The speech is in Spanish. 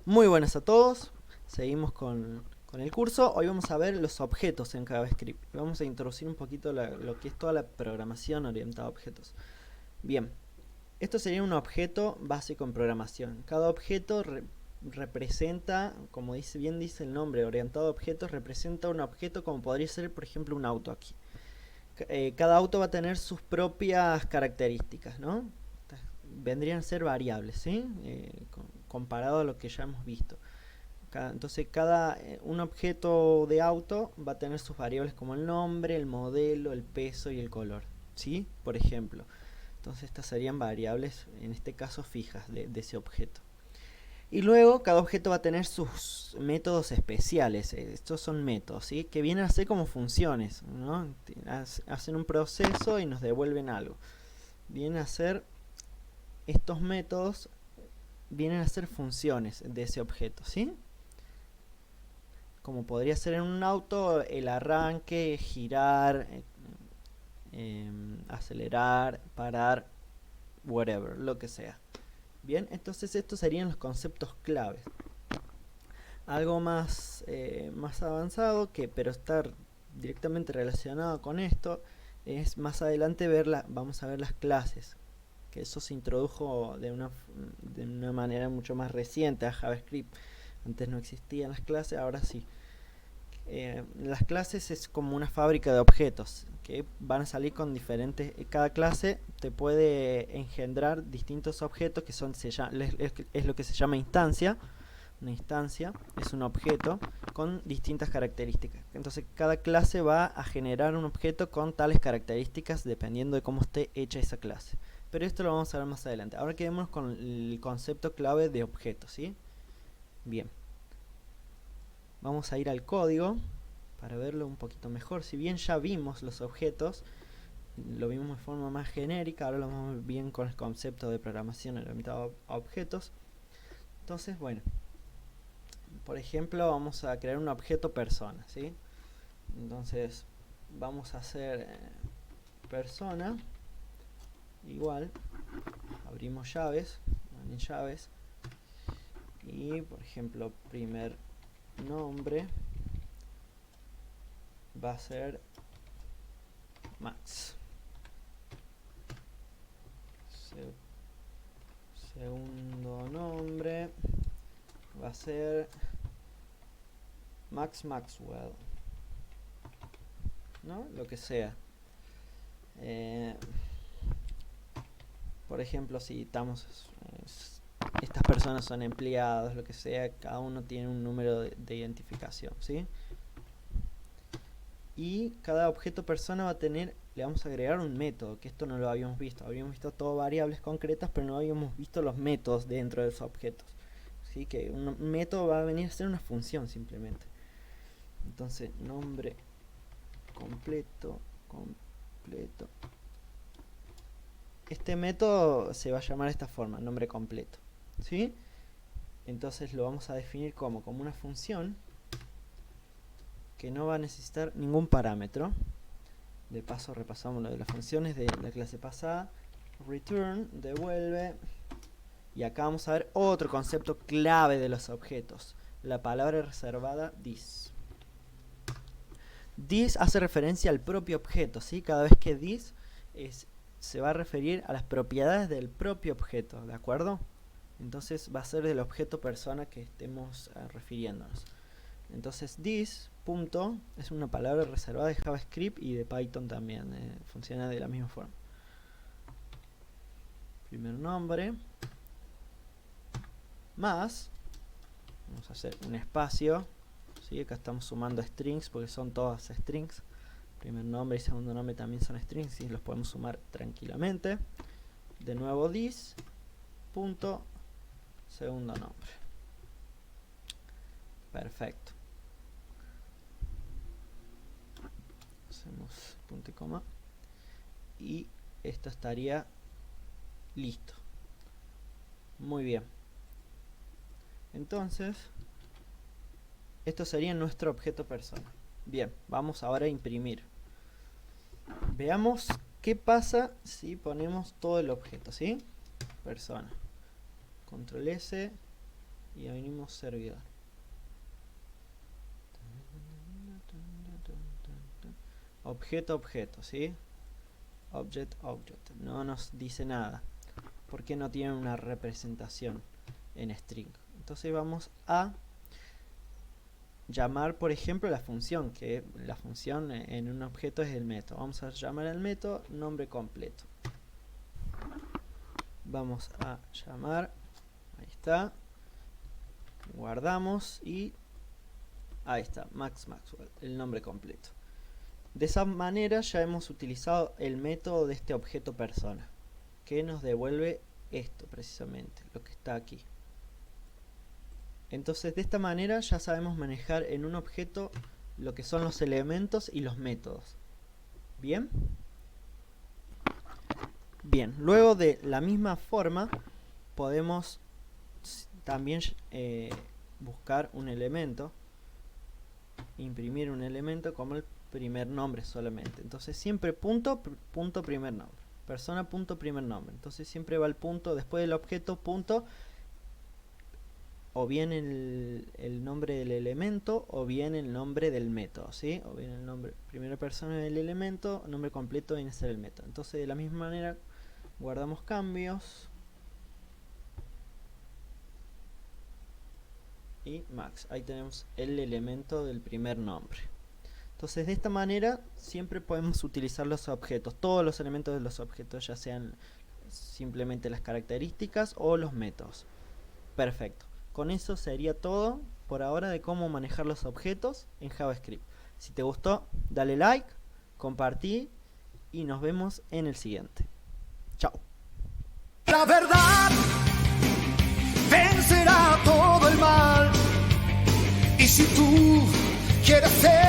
Muy buenas a todos, seguimos con el curso. Hoy vamos a ver los objetos en JavaScript. Vamos a introducir un poquito lo que es toda la programación orientada a objetos. Bien, esto sería un objeto básico en programación. Cada objeto representa, como bien dice el nombre, orientado a objetos, representa un objeto como podría ser, por ejemplo, un auto aquí. Cada auto va a tener sus propias características, ¿no? Vendrían a ser variables, ¿sí? Comparado a lo que ya hemos visto. Entonces un objeto de auto va a tener sus variables como el nombre, el modelo, el peso y el color, ¿sí? Por ejemplo. Entonces estas serían variables, en este caso fijas, de ese objeto. Y luego cada objeto va a tener sus métodos especiales. Estos son métodos, ¿sí? Que vienen a ser como funciones, ¿no? Hacen un proceso y nos devuelven algo. Vienen a ser estos métodos, vienen a ser funciones de ese objeto, ¿sí? Como podría ser en un auto, el arranque, girar, acelerar, parar, whatever, lo que sea. Bien, entonces estos serían los conceptos claves. Algo más avanzado, pero está directamente relacionado con esto, es más adelante vamos a ver las clases, que eso se introdujo de una manera mucho más reciente a JavaScript. Antes no existían las clases, ahora sí. Las clases es como una fábrica de objetos que van a salir con diferentes. Cada clase te puede engendrar distintos objetos que es lo que se llama instancia. Una instancia es un objeto con distintas características. Entonces cada clase va a generar un objeto con tales características dependiendo de cómo esté hecha esa clase. Pero esto lo vamos a ver más adelante. Ahora quedémonos con el concepto clave de objetos, ¿sí? Bien. Vamos a ir al código para verlo un poquito mejor. Si bien ya vimos los objetos, lo vimos de forma más genérica, ahora lo vamos a ver bien con el concepto de programación orientada a objetos. Entonces, bueno, por ejemplo, vamos a crear un objeto persona, ¿sí? Entonces, vamos a hacer persona igual, abrimos llaves, en llaves, y por ejemplo, primer nombre va a ser Max. Segundo nombre va a ser Max Maxwell, ¿no? Lo que sea. Eh, por ejemplo, si estas personas son empleados, lo que sea, cada uno tiene un número de identificación, ¿sí? Y cada objeto persona va a tener, le vamos a agregar un método, que esto no lo habíamos visto. Habíamos visto todo variables concretas, pero no habíamos visto los métodos dentro de esos objetos. ¿Sí? Que un método va a venir a ser una función simplemente. Entonces, nombre completo. Este método se va a llamar de esta forma, nombre completo, ¿sí? Entonces lo vamos a definir como una función que no va a necesitar ningún parámetro. De paso repasamos lo de las funciones de la clase pasada. Return, devuelve. Y acá vamos a ver otro concepto clave de los objetos. La palabra reservada this. This hace referencia al propio objeto, ¿sí? Cada vez que this se va a referir a las propiedades del propio objeto, ¿de acuerdo? Entonces va a ser del objeto persona que estemos refiriéndonos. Entonces this punto es una palabra reservada de JavaScript y de Python también, funciona de la misma forma. Primer nombre más, vamos a hacer un espacio, ¿sí? Acá estamos sumando strings porque son todas strings. Primer nombre y segundo nombre también son strings y los podemos sumar tranquilamente. De nuevo this punto segundo nombre. Perfecto. Hacemos punto y coma y esto estaría listo. Muy bien. Entonces, esto sería nuestro objeto persona. Bien, vamos ahora a imprimir. Veamos qué pasa si ponemos todo el objeto, ¿sí? Persona. Control S. y abrimos servidor. Objeto, objeto, ¿sí? Object, object. No nos dice nada, porque no tiene una representación en string. Entonces vamos a llamar, por ejemplo, la función, que la función en un objeto es el método. Vamos a llamar al método nombre completo. Vamos a llamar, ahí está, guardamos y ahí está, Max Maxwell, el nombre completo. De esa manera ya hemos utilizado el método de este objeto persona, que nos devuelve esto precisamente, lo que está aquí. Entonces de esta manera ya sabemos manejar en un objeto lo que son los elementos y los métodos. ¿Bien? Bien, luego de la misma forma podemos también buscar un elemento, imprimir un elemento como el primer nombre solamente. Entonces siempre punto primer nombre, persona punto primer nombre. Entonces siempre va el punto después del objeto punto, o bien el nombre del elemento o bien el nombre del método, ¿sí? O bien el nombre primera persona del elemento, nombre completo viene a ser el método. Entonces de la misma manera guardamos cambios y max. Ahí tenemos el elemento del primer nombre. Entonces de esta manera siempre podemos utilizar los objetos, todos los elementos de los objetos, ya sean simplemente las características o los métodos. Perfecto. Con eso sería todo por ahora de cómo manejar los objetos en JavaScript. Si te gustó, dale like, compartí y nos vemos en el siguiente. Chao. La verdad vencerá todo el mal. Y si tú quieres ser